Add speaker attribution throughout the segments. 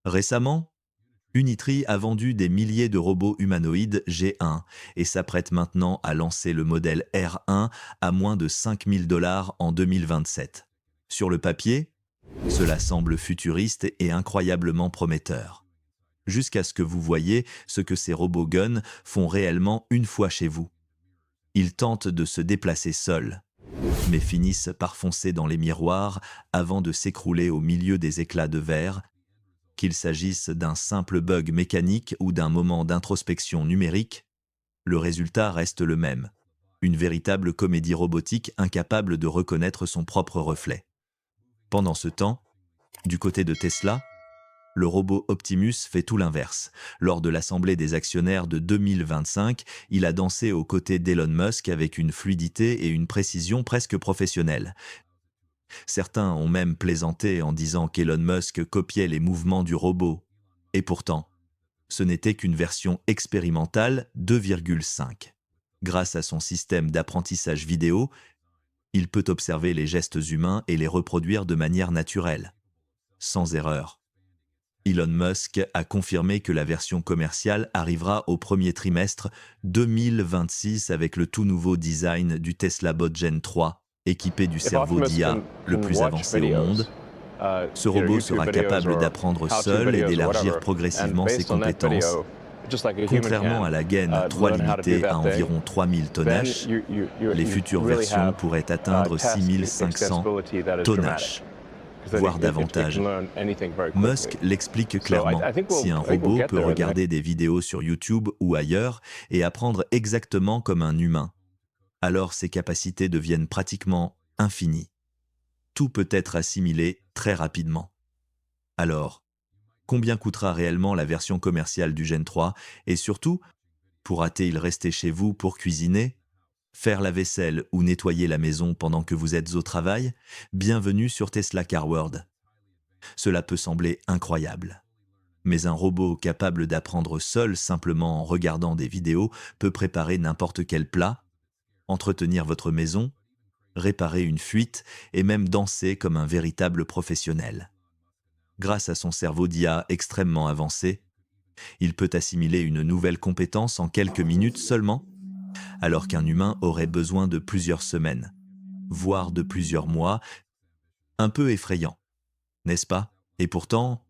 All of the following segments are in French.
Speaker 1: Récemment, Unitree a vendu des milliers de robots humanoïdes G1 et s'apprête maintenant à lancer le modèle R1 à moins de 5 000 $ en 2027. Sur le papier, cela semble futuriste et incroyablement prometteur. Jusqu'à ce que vous voyez ce que ces robots guns font réellement une fois chez vous. Ils tentent de se déplacer seuls, mais finissent par foncer dans les miroirs avant de s'écrouler au milieu des éclats de verre, qu'il s'agisse d'un simple bug mécanique ou d'un moment d'introspection numérique, le résultat reste le même, une véritable comédie robotique incapable de reconnaître son propre reflet. Pendant ce temps, du côté de Tesla, le robot Optimus fait tout l'inverse. Lors de l'Assemblée des actionnaires de 2025, il a dansé aux côtés d'Elon Musk avec une fluidité et une précision presque professionnelles. Certains ont même plaisanté en disant qu'Elon Musk copiait les mouvements du robot. Et pourtant, ce n'était qu'une version expérimentale 2,5. Grâce à son système d'apprentissage vidéo, il peut observer les gestes humains et les reproduire de manière naturelle, sans erreur. Elon Musk a confirmé que la version commerciale arrivera au premier trimestre 2026 avec le tout nouveau design du Tesla Bot Gen 3, équipé du cerveau d'IA le plus avancé au monde. Ce robot sera capable d'apprendre seul et d'élargir progressivement ses compétences. Contrairement à la gaine 3 limitée à environ 3000 tonnages, les futures versions pourraient atteindre 6500 tonnages, voire davantage. Musk l'explique clairement. Si un robot peut regarder des vidéos sur YouTube ou ailleurs et apprendre exactement comme un humain, alors ses capacités deviennent pratiquement infinies. Tout peut être assimilé très rapidement. Alors, combien coûtera réellement la version commerciale du Gen 3 et surtout, pourra-t-il rester chez vous pour cuisiner, faire la vaisselle ou nettoyer la maison pendant que vous êtes au travail? Bienvenue sur Tesla Car World. Cela peut sembler incroyable. Mais un robot capable d'apprendre seul simplement en regardant des vidéos peut préparer n'importe quel plat, entretenir votre maison, réparer une fuite et même danser comme un véritable professionnel. Grâce à son cerveau d'IA extrêmement avancé, il peut assimiler une nouvelle compétence en quelques minutes seulement, alors qu'un humain aurait besoin de plusieurs semaines, voire de plusieurs mois. Un peu effrayant, n'est-ce pas? Et pourtant,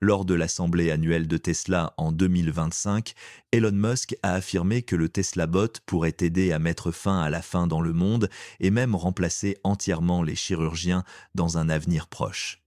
Speaker 1: lors de l'assemblée annuelle de Tesla en 2025, Elon Musk a affirmé que le Tesla Bot pourrait aider à mettre fin à la faim dans le monde et même remplacer entièrement les chirurgiens dans un avenir proche.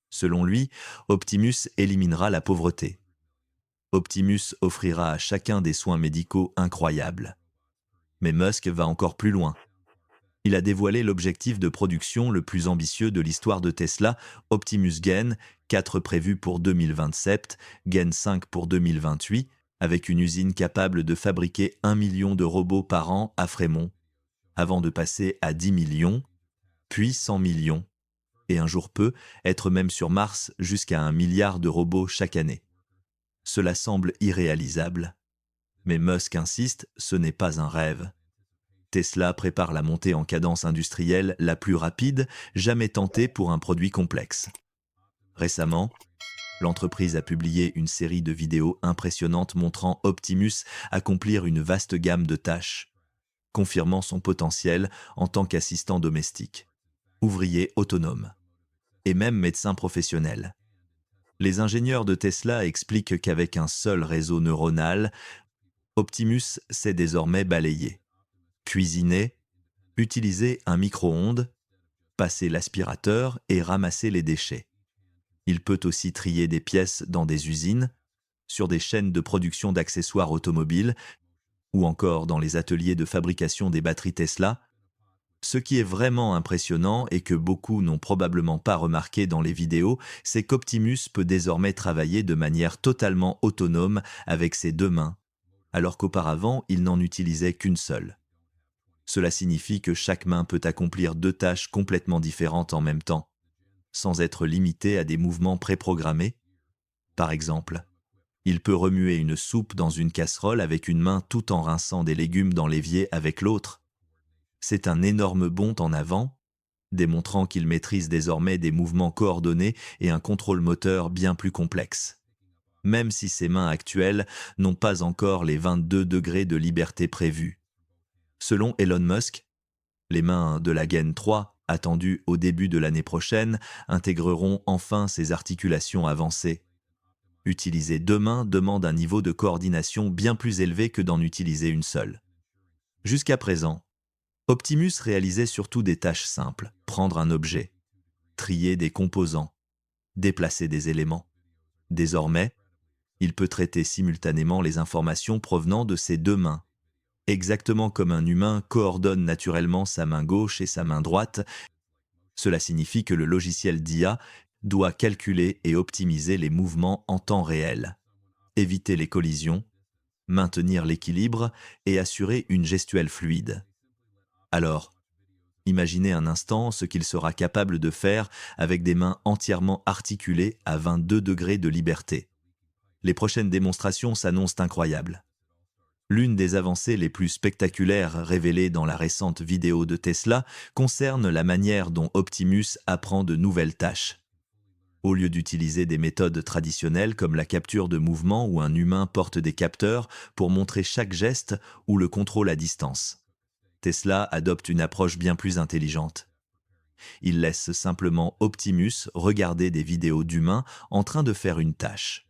Speaker 1: Selon lui, Optimus éliminera la pauvreté. Optimus offrira à chacun des soins médicaux incroyables. Mais Musk va encore plus loin. Il a dévoilé l'objectif de production le plus ambitieux de l'histoire de Tesla, Optimus Gen 4 prévu pour 2027, Gen 5 pour 2028, avec une usine capable de fabriquer 1 million de robots par an à Fremont, avant de passer à 10 millions, puis 100 millions, et un jour peu, être même sur Mars jusqu'à 1 milliard de robots chaque année. Cela semble irréalisable. Mais Musk insiste, ce n'est pas un rêve. Tesla prépare la montée en cadence industrielle la plus rapide jamais tentée pour un produit complexe. Récemment, l'entreprise a publié une série de vidéos impressionnantes montrant Optimus accomplir une vaste gamme de tâches, confirmant son potentiel en tant qu'assistant domestique, ouvrier autonome et même médecin professionnel. Les ingénieurs de Tesla expliquent qu'avec un seul réseau neuronal, Optimus sait désormais balayer, cuisiner, utiliser un micro-ondes, passer l'aspirateur et ramasser les déchets. Il peut aussi trier des pièces dans des usines, sur des chaînes de production d'accessoires automobiles ou encore dans les ateliers de fabrication des batteries Tesla. Ce qui est vraiment impressionnant et que beaucoup n'ont probablement pas remarqué dans les vidéos, c'est qu'Optimus peut désormais travailler de manière totalement autonome avec ses deux mains, alors qu'auparavant, il n'en utilisait qu'une seule. Cela signifie que chaque main peut accomplir 2 tâches complètement différentes en même temps, sans être limité à des mouvements préprogrammés. Par exemple, il peut remuer une soupe dans une casserole avec une main tout en rinçant des légumes dans l'évier avec l'autre. C'est un énorme bond en avant, démontrant qu'il maîtrise désormais des mouvements coordonnés et un contrôle moteur bien plus complexe. Même si ses mains actuelles n'ont pas encore les 22 degrés de liberté prévus. Selon Elon Musk, les mains de la Gen 3, attendues au début de l'année prochaine, intégreront enfin ces articulations avancées. Utiliser deux mains demande un niveau de coordination bien plus élevé que d'en utiliser une seule. Jusqu'à présent, Optimus réalisait surtout des tâches simples, prendre un objet, trier des composants, déplacer des éléments. Désormais, il peut traiter simultanément les informations provenant de ses deux mains. Exactement comme un humain coordonne naturellement sa main gauche et sa main droite, cela signifie que le logiciel d'IA doit calculer et optimiser les mouvements en temps réel, éviter les collisions, maintenir l'équilibre et assurer une gestuelle fluide. Alors, imaginez un instant ce qu'il sera capable de faire avec des mains entièrement articulées à 22 degrés de liberté. Les prochaines démonstrations s'annoncent incroyables. L'une des avancées les plus spectaculaires révélées dans la récente vidéo de Tesla concerne la manière dont Optimus apprend de nouvelles tâches. Au lieu d'utiliser des méthodes traditionnelles comme la capture de mouvement où un humain porte des capteurs pour montrer chaque geste ou le contrôle à distance, Tesla adopte une approche bien plus intelligente. Il laisse simplement Optimus regarder des vidéos d'humains en train de faire une tâche.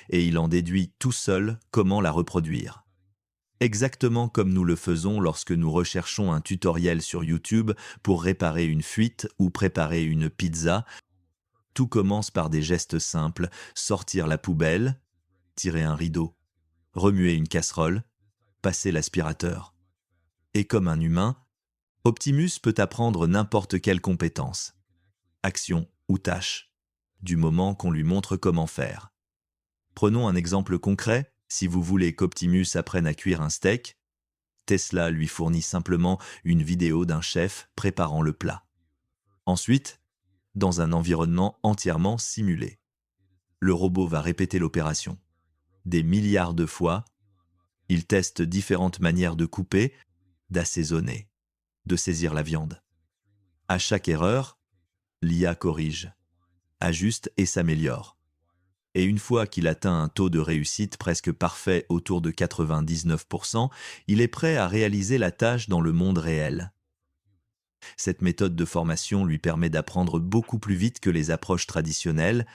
Speaker 1: Et il en déduit tout seul comment la reproduire. Exactement comme nous le faisons lorsque nous recherchons un tutoriel sur YouTube pour réparer une fuite ou préparer une pizza, tout commence par des gestes simples, sortir la poubelle, tirer un rideau, remuer une casserole, passer l'aspirateur. Et comme un humain, Optimus peut apprendre n'importe quelle compétence, action ou tâche, du moment qu'on lui montre comment faire. Prenons un exemple concret. Si vous voulez qu'Optimus apprenne à cuire un steak, Tesla lui fournit simplement une vidéo d'un chef préparant le plat. Ensuite, dans un environnement entièrement simulé, le robot va répéter l'opération. Des milliards de fois, il teste différentes manières de couper, d'assaisonner, de saisir la viande. À chaque erreur, l'IA corrige, ajuste et s'améliore. Et une fois qu'il atteint un taux de réussite presque parfait autour de 99%, il est prêt à réaliser la tâche dans le monde réel. Cette méthode de formation lui permet d'apprendre beaucoup plus vite que les approches traditionnelles.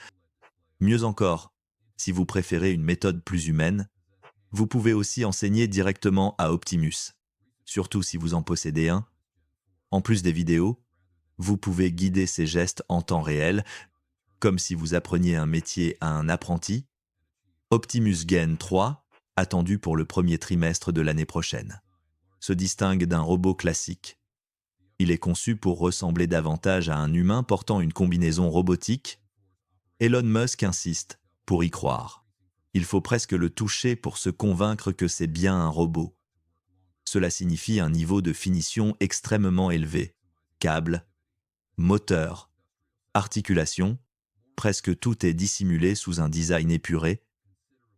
Speaker 1: Mieux encore, si vous préférez une méthode plus humaine, vous pouvez aussi enseigner directement à Optimus, surtout si vous en possédez un. En plus des vidéos, vous pouvez guider ses gestes en temps réel, comme si vous appreniez un métier à un apprenti. Optimus Gen 3, attendu pour le premier trimestre de l'année prochaine, se distingue d'un robot classique. Il est conçu pour ressembler davantage à un humain portant une combinaison robotique. Elon Musk insiste, pour y croire. Il faut presque le toucher pour se convaincre que c'est bien un robot. Cela signifie un niveau de finition extrêmement élevé. Câbles, moteurs, articulations, presque tout est dissimulé sous un design épuré.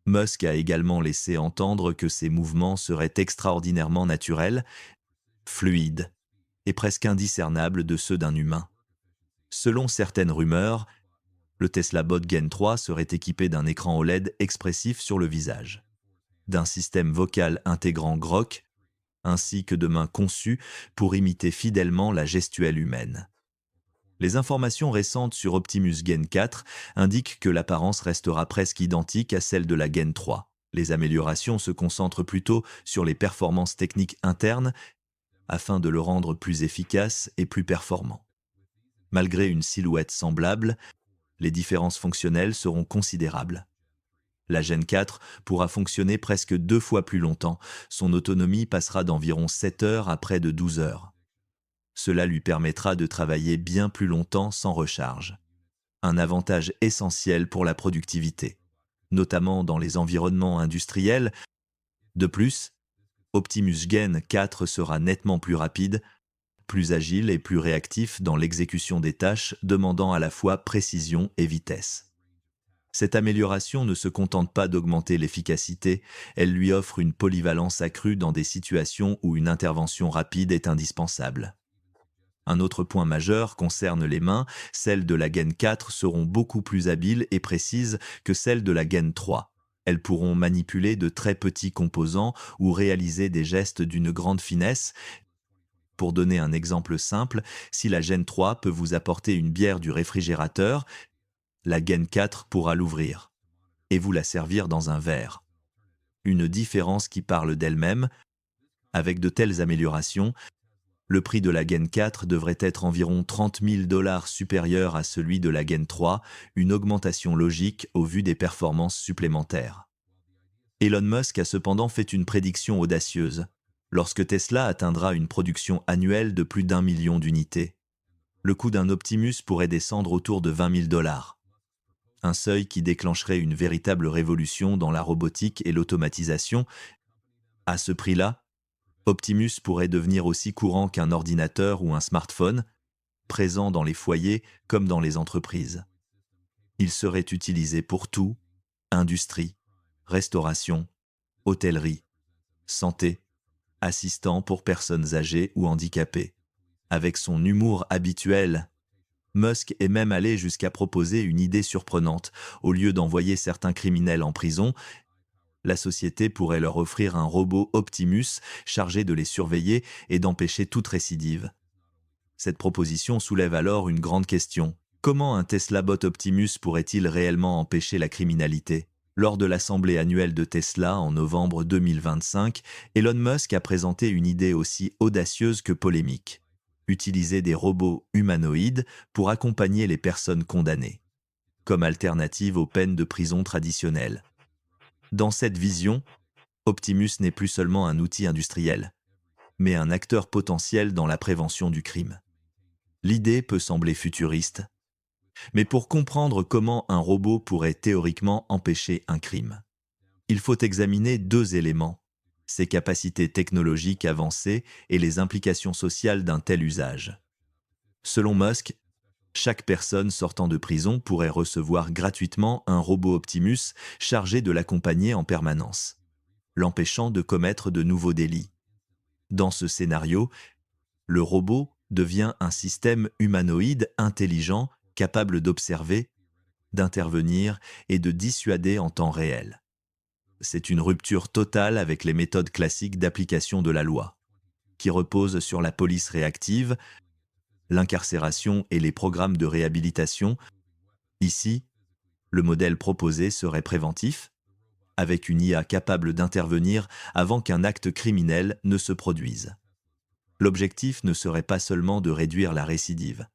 Speaker 1: Musk a également laissé entendre que ses mouvements seraient extraordinairement naturels, fluides et presque indiscernables de ceux d'un humain. Selon certaines rumeurs, le Tesla Bot Gen 3 serait équipé d'un écran OLED expressif sur le visage, d'un système vocal intégrant Grok, ainsi que de mains conçues pour imiter fidèlement la gestuelle humaine. Les informations récentes sur Optimus Gen 4 indiquent que l'apparence restera presque identique à celle de la Gen 3. Les améliorations se concentrent plutôt sur les performances techniques internes afin de le rendre plus efficace et plus performant. Malgré une silhouette semblable, les différences fonctionnelles seront considérables. La Gen 4 pourra fonctionner presque 2 fois plus longtemps. Son autonomie passera d'environ 7 heures à près de 12 heures. Cela lui permettra de travailler bien plus longtemps sans recharge. Un avantage essentiel pour la productivité, notamment dans les environnements industriels. De plus, Optimus Gen 4 sera nettement plus rapide, plus agile et plus réactif dans l'exécution des tâches demandant à la fois précision et vitesse. Cette amélioration ne se contente pas d'augmenter l'efficacité, elle lui offre une polyvalence accrue dans des situations où une intervention rapide est indispensable. Un autre point majeur concerne les mains. Celles de la Gen 4 seront beaucoup plus habiles et précises que celles de la Gen 3. Elles pourront manipuler de très petits composants ou réaliser des gestes d'une grande finesse. Pour donner un exemple simple, si la Gen 3 peut vous apporter une bière du réfrigérateur, la Gen 4 pourra l'ouvrir et vous la servir dans un verre. Une différence qui parle d'elle-même. Avec de telles améliorations, le prix de la Gen 4 devrait être environ 30 000 $ supérieur à celui de la Gen 3, une augmentation logique au vu des performances supplémentaires. Elon Musk a cependant fait une prédiction audacieuse. Lorsque Tesla atteindra une production annuelle de plus d'1 million d'unités, le coût d'un Optimus pourrait descendre autour de 20 000 $. Un seuil qui déclencherait une véritable révolution dans la robotique et l'automatisation. À ce prix-là, Optimus pourrait devenir aussi courant qu'un ordinateur ou un smartphone, présent dans les foyers comme dans les entreprises. Il serait utilisé pour tout: industrie, restauration, hôtellerie, santé, assistant pour personnes âgées ou handicapées. Avec son humour habituel, Musk est même allé jusqu'à proposer une idée surprenante. Au lieu d'envoyer certains criminels en prison, la société pourrait leur offrir un robot Optimus chargé de les surveiller et d'empêcher toute récidive. Cette proposition soulève alors une grande question. Comment un Tesla Bot Optimus pourrait-il réellement empêcher la criminalité? Lors de l'assemblée annuelle de Tesla en novembre 2025, Elon Musk a présenté une idée aussi audacieuse que polémique: utiliser des robots humanoïdes pour accompagner les personnes condamnées, comme alternative aux peines de prison traditionnelles. Dans cette vision, Optimus n'est plus seulement un outil industriel, mais un acteur potentiel dans la prévention du crime. L'idée peut sembler futuriste, mais pour comprendre comment un robot pourrait théoriquement empêcher un crime, il faut examiner deux éléments: ses capacités technologiques avancées et les implications sociales d'un tel usage. Selon Musk, chaque personne sortant de prison pourrait recevoir gratuitement un robot Optimus chargé de l'accompagner en permanence, l'empêchant de commettre de nouveaux délits. Dans ce scénario, le robot devient un système humanoïde intelligent capable d'observer, d'intervenir et de dissuader en temps réel. C'est une rupture totale avec les méthodes classiques d'application de la loi, qui reposent sur la police réactive, l'incarcération et les programmes de réhabilitation. Ici, le modèle proposé serait préventif, avec une IA capable d'intervenir avant qu'un acte criminel ne se produise. L'objectif ne serait pas seulement de réduire la récidive,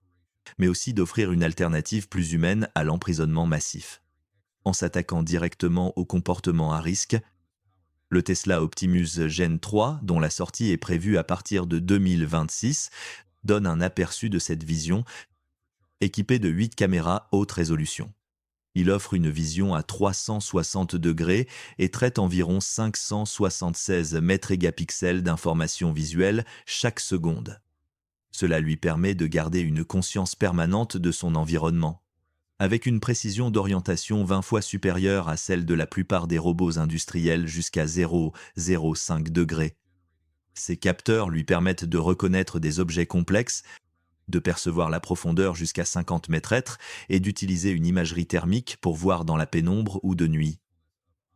Speaker 1: mais aussi d'offrir une alternative plus humaine à l'emprisonnement massif. En s'attaquant directement aux comportements à risque, le Tesla Optimus Gen 3, dont la sortie est prévue à partir de 2026, donne un aperçu de cette vision. Équipé de 8 caméras haute résolution, il offre une vision à 360 degrés et traite environ 576 mégapixels d'informations visuelles chaque seconde. Cela lui permet de garder une conscience permanente de son environnement, avec une précision d'orientation 20 fois supérieure à celle de la plupart des robots industriels jusqu'à 0,05 degrés. Ces capteurs lui permettent de reconnaître des objets complexes, de percevoir la profondeur jusqu'à 50 mètres et d'utiliser une imagerie thermique pour voir dans la pénombre ou de nuit.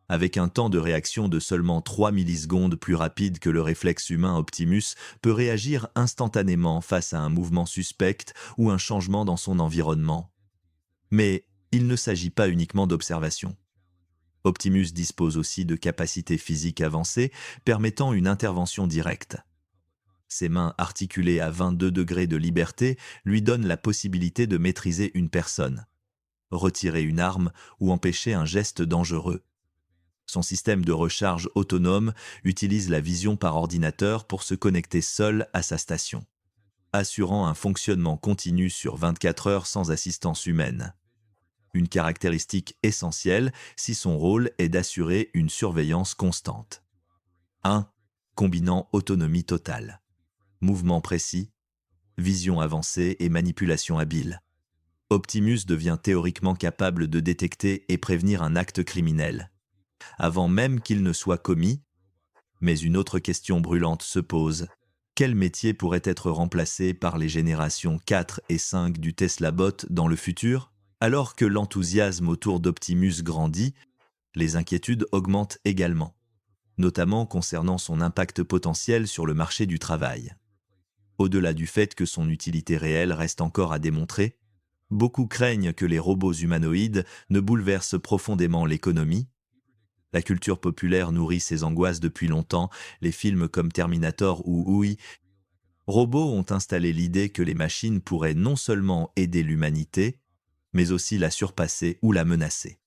Speaker 1: Avec un temps de réaction de seulement 3 millisecondes plus rapide que le réflexe humain, Optimus peut réagir instantanément face à un mouvement suspect ou un changement dans son environnement. Mais il ne s'agit pas uniquement d'observation. Optimus dispose aussi de capacités physiques avancées permettant une intervention directe. Ses mains articulées à 22 degrés de liberté lui donnent la possibilité de maîtriser une personne, retirer une arme ou empêcher un geste dangereux. Son système de recharge autonome utilise la vision par ordinateur pour se connecter seul à sa station, assurant un fonctionnement continu sur 24 heures sans assistance humaine. Une caractéristique essentielle si son rôle est d'assurer une surveillance constante. 1. Combinant autonomie totale, mouvement précis, vision avancée et manipulation habile. Optimus devient théoriquement capable de détecter et prévenir un acte criminel, avant même qu'il ne soit commis. Mais une autre question brûlante se pose: Quel métier pourrait être remplacé par les générations 4 et 5 du Tesla Bot dans le futur? Alors que l'enthousiasme autour d'Optimus grandit, les inquiétudes augmentent également, notamment concernant son impact potentiel sur le marché du travail. Au-delà du fait que son utilité réelle reste encore à démontrer, beaucoup craignent que les robots humanoïdes ne bouleversent profondément l'économie. La culture populaire nourrit ces angoisses depuis longtemps, les films comme Terminator ou Oui, robots ont installé l'idée que les machines pourraient non seulement aider l'humanité, mais aussi la surpasser ou la menacer.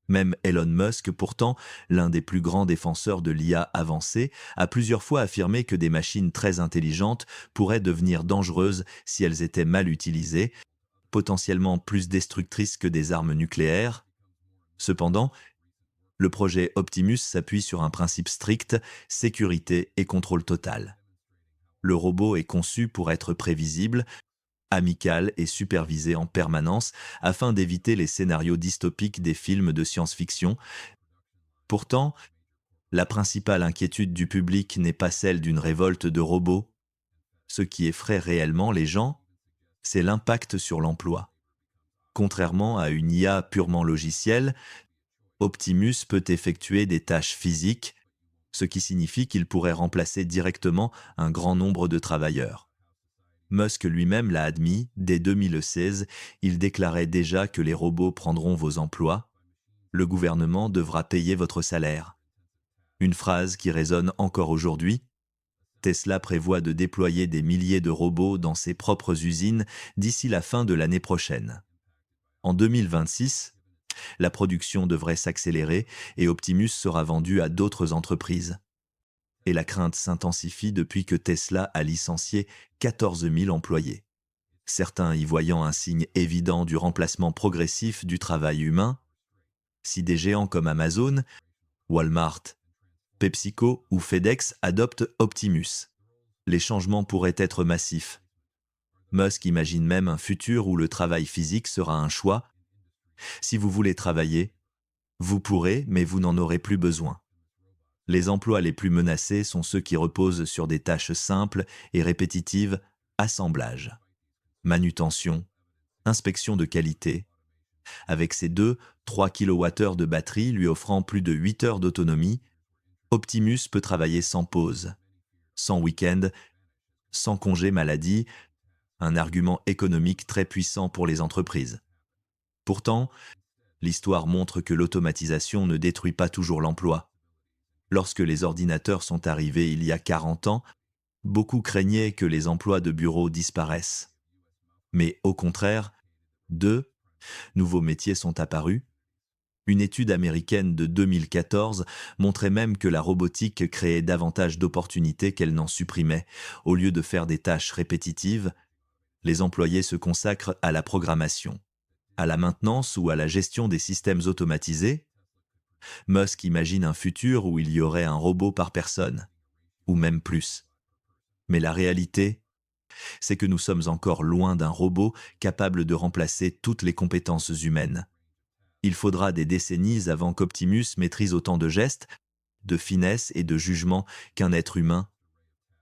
Speaker 1: Même Elon Musk, pourtant l'un des plus grands défenseurs de l'IA avancée, a plusieurs fois affirmé que des machines très intelligentes pourraient devenir dangereuses si elles étaient mal utilisées, potentiellement plus destructrices que des armes nucléaires. Cependant, le projet Optimus s'appuie sur un principe strict, sécurité et contrôle total. Le robot est conçu pour être prévisible, amical et supervisé en permanence afin d'éviter les scénarios dystopiques des films de science-fiction. Pourtant, la principale inquiétude du public n'est pas celle d'une révolte de robots. Ce qui effraie réellement les gens, c'est l'impact sur l'emploi. Contrairement à une IA purement logicielle, Optimus peut effectuer des tâches physiques, ce qui signifie qu'il pourrait remplacer directement un grand nombre de travailleurs. Musk lui-même l'a admis, dès 2016, il déclarait déjà que les robots prendront vos emplois. Le gouvernement devra payer votre salaire. Une phrase qui résonne encore aujourd'hui. Tesla prévoit de déployer des milliers de robots dans ses propres usines d'ici la fin de l'année prochaine. En 2026, la production devrait s'accélérer et Optimus sera vendu à d'autres entreprises. Et la crainte s'intensifie depuis que Tesla a licencié 14 000 employés. Certains y voyant un signe évident du remplacement progressif du travail humain. Si des géants comme Amazon, Walmart, PepsiCo ou FedEx adoptent Optimus, les changements pourraient être massifs. Musk imagine même un futur où le travail physique sera un choix. Si vous voulez travailler, vous pourrez, mais vous n'en aurez plus besoin. Les emplois les plus menacés sont ceux qui reposent sur des tâches simples et répétitives, assemblage, manutention, inspection de qualité. Avec ses 2-3 kWh de batterie lui offrant plus de 8 heures d'autonomie, Optimus peut travailler sans pause, sans week-end, sans congé maladie, un argument économique très puissant pour les entreprises. Pourtant, l'histoire montre que l'automatisation ne détruit pas toujours l'emploi. Lorsque les ordinateurs sont arrivés il y a 40 ans, beaucoup craignaient que les emplois de bureau disparaissent. Mais au contraire, 2 nouveaux métiers sont apparus. Une étude américaine de 2014 montrait même que la robotique créait davantage d'opportunités qu'elle n'en supprimait. Au lieu de faire des tâches répétitives, les employés se consacrent à la programmation, à la maintenance ou à la gestion des systèmes automatisés. Musk imagine un futur où il y aurait un robot par personne, ou même plus. Mais la réalité, c'est que nous sommes encore loin d'un robot capable de remplacer toutes les compétences humaines. Il faudra des décennies avant qu'Optimus maîtrise autant de gestes, de finesse et de jugement qu'un être humain.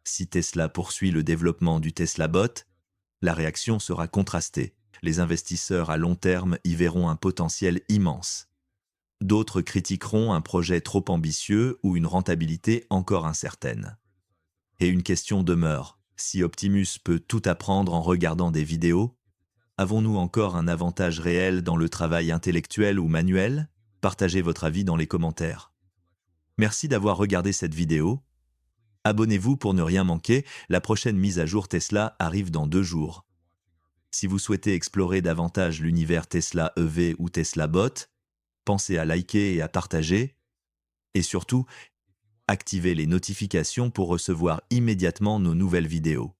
Speaker 1: Si Tesla poursuit le développement du Tesla Bot, la réaction sera contrastée. Les investisseurs à long terme y verront un potentiel immense. D'autres critiqueront un projet trop ambitieux ou une rentabilité encore incertaine. Et une question demeure. Si Optimus peut tout apprendre en regardant des vidéos, avons-nous encore un avantage réel dans le travail intellectuel ou manuel? Partagez votre avis dans les commentaires. Merci d'avoir regardé cette vidéo. Abonnez-vous pour ne rien manquer, la prochaine mise à jour Tesla arrive dans 2 jours. Si vous souhaitez explorer davantage l'univers Tesla EV ou Tesla Bot, pensez à liker et à partager. Et surtout, activez les notifications pour recevoir immédiatement nos nouvelles vidéos.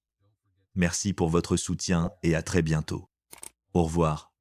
Speaker 1: Merci pour votre soutien et à très bientôt. Au revoir.